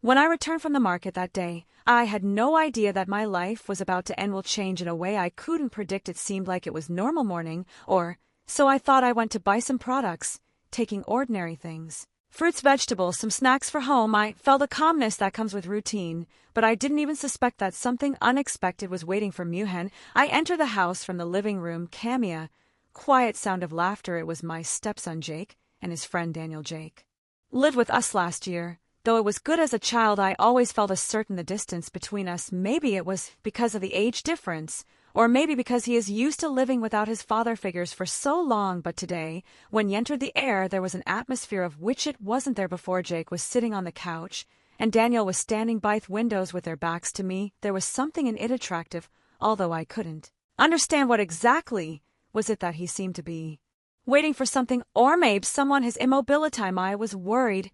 When I returned from the market that day, I had no idea that my life was about to end will change in a way I couldn't predict. It seemed like it was normal morning, or so I thought. I went to buy some products, taking ordinary things. Fruits, vegetables, some snacks for home. I felt a calmness that comes with routine, but I didn't even suspect that something unexpected was waiting for Muhen. I entered the house from the living room. Camia. Quiet sound of laughter. It was my stepson Jake and his friend Daniel. Jake lived with us last year. Though it was good as a child, I always felt a certain the distance between us. Maybe it was because of the age difference, or maybe because he is used to living without his father figures for so long. But today, when he entered the air, there was an atmosphere of which it wasn't there before. Jake was sitting on the couch, and Daniel was standing by the windows with their backs to me. There was something in it attractive, although I couldn't understand what exactly was it that he seemed to be waiting for something, or maybe someone. His immobility. I was worried.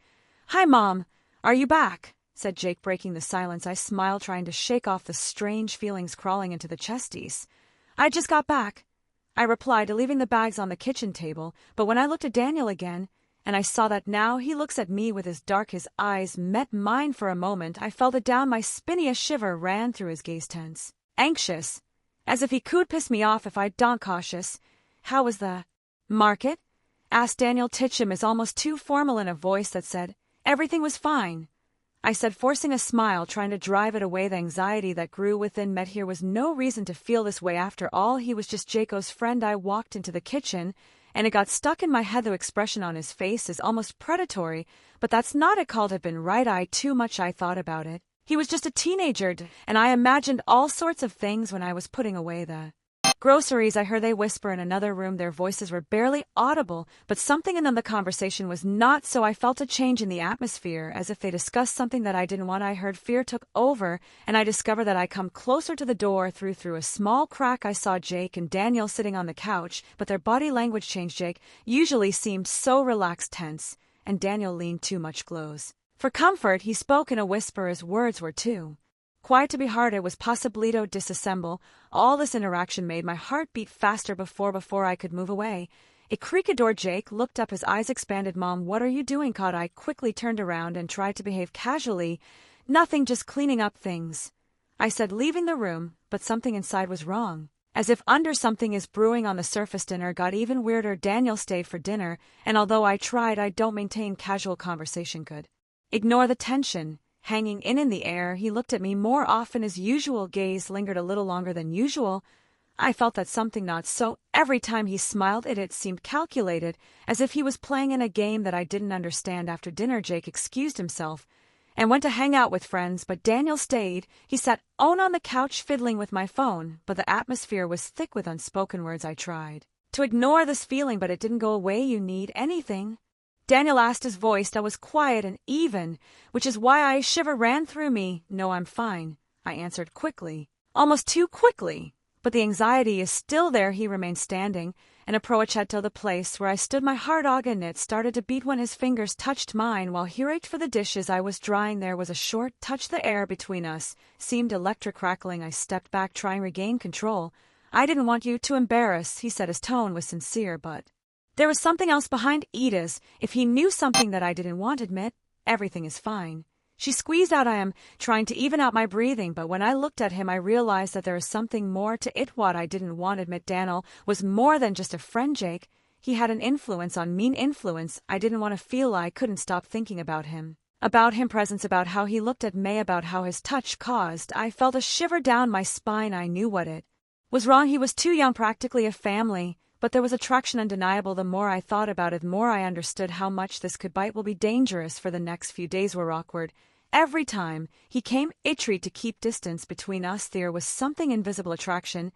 "Hi, Mom. Are you back?" said Jake, breaking the silence. I smiled, trying to shake off the strange feelings crawling into the chesties. "I just got back," I replied, leaving the bags on the kitchen table. But when I looked at Daniel again, and I saw that now he looks at me with his eyes met mine for a moment, I felt it down my spine. A shiver ran through his gaze, tense, anxious, as if he could piss me off if I'd done cautious. "How was the market?" asked Daniel. Titchum is almost too formal in a voice that said, "Everything was fine," I said, forcing a smile, trying to drive it away. The anxiety that grew within met here was no reason to feel this way. After all, he was just Jaco's friend. I walked into the kitchen, and it got stuck in my head. The expression on his face is almost predatory, but that's not it. Called have been right. Too much I thought about it. He was just a teenager, and I imagined all sorts of things when I was putting away the groceries. I heard they whisper in another room. Their voices were barely audible, but something in them, the conversation was not so. I felt a change in the atmosphere, as if they discussed something that I didn't want. I heard fear took over, and I discovered that I come closer to the door. Through a small crack, I saw Jake and Daniel sitting on the couch, but their body language changed. Jake usually seemed so relaxed, tense, and Daniel leaned too much close. For comfort, he spoke in a whisper. His words were too quiet to be heard. It was possible to disassemble. All this interaction made my heart beat faster. Before I could move away, it creaked a door. Jake looked up, his eyes expanded. "Mom, what are you doing?" Caught. I quickly turned around and tried to behave casually. "Nothing, just cleaning up things," I said, leaving the room, but something inside was wrong. As if under something is brewing on the surface. Dinner got even weirder. Daniel stayed for dinner, and although I tried, I don't maintain casual conversation could ignore the tension hanging in the air. He looked at me more often. His usual gaze lingered a little longer than usual. I felt that something not so. Every time he smiled, it seemed calculated, as if he was playing in a game that I didn't understand. After dinner, Jake excused himself and went to hang out with friends, but Daniel stayed. He sat on the couch fiddling with my phone, but the atmosphere was thick with unspoken words. I tried to ignore this feeling, but it didn't go away. "You need anything?" Daniel asked, his voice that was quiet and even, which is why a shiver ran through me. "No, I'm fine," I answered quickly, almost too quickly. But the anxiety is still there. He remained standing and approached to the place where I stood. My heart again, it started to beat when his fingers touched mine while he reached for the dishes I was drying. There was a short touch. The air between us seemed electric, crackling. I stepped back, trying to regain control. "I didn't want you to embarrass," he said. His tone was sincere, but there was something else behind it, as if he knew something that I didn't want to admit. "Everything is fine," she squeezed out. I am trying to even out my breathing, but when I looked at him, I realized that there is something more to it. What I didn't want to admit. Daniel was more than just a friend, Jake. He had an influence on me. Influence I didn't want to feel. I couldn't stop thinking about him. Presence, about how he looked at me, about how his touch caused. I felt a shiver down my spine. I knew what it was wrong. He was too young, practically a family. But there was attraction undeniable. The more I thought about it, the more I understood how much this could bite will be dangerous. For the next few days were awkward. Every time he came, it tried to keep distance between us. There was something invisible attraction.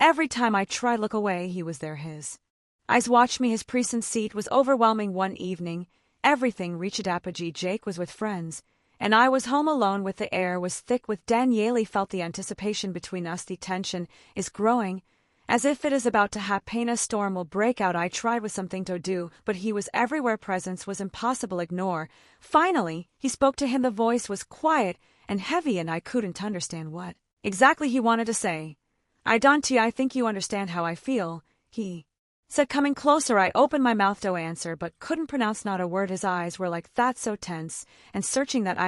Every time I tried to look away, he was there. His eyes watched me. His presence seat was overwhelming. One evening, everything reached apogee. Jake was with friends, and I was home alone. With the air was thick with Daniele. Felt the anticipation between us. The tension is growing, as if it is about to happen. A storm will break out. I tried with something to do, but he was everywhere. Presence was impossible to ignore. Finally, he spoke to him. The voice was quiet and heavy, and I couldn't understand what exactly he wanted to say. "I think you understand how I feel," he said, coming closer. I opened my mouth to answer, but couldn't pronounce not a word. His eyes were like that, so tense and searching that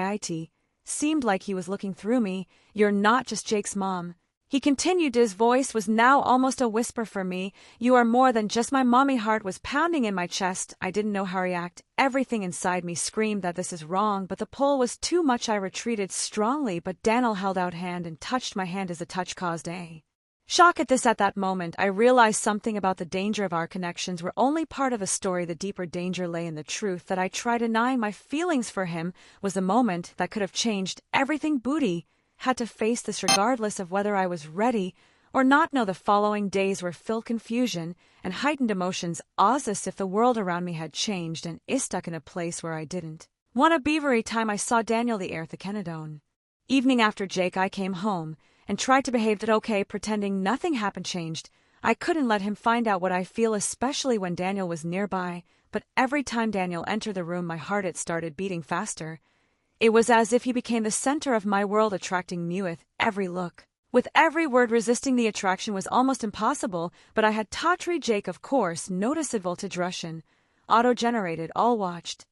Seemed like he was looking through me. "You're not just Jake's mom." He continued. His voice was now almost a whisper for me. "You are more than just my mommy." Heart was pounding in my chest. I didn't know how to react. Everything inside me screamed that this is wrong, but the pull was too much. I retreated strongly, but Daniel held out hand and touched my hand as the touch caused a shock. At that moment, I realized something about the danger of our connections were only part of the story. The deeper danger lay in the truth that I tried denying. My feelings for him was the moment that could have changed everything. Booty had to face this regardless of whether I was ready or not. No, the following days were filled confusion and heightened emotions, as if the world around me had changed and is stuck in a place where I didn't want to be. Every time I saw Daniel the Earth Kenedone evening after Jake, I came home and tried to behave okay, pretending nothing happened. Changed. I couldn't let him find out what I feel, especially when Daniel was nearby, but every time Daniel entered the room, my heart it started beating faster. It was as if he became the center of my world, attracting me with every look, with every word. Resisting the attraction was almost impossible, but I had taught Jake, of course, noticed voltage Russian, auto-generated, all watched.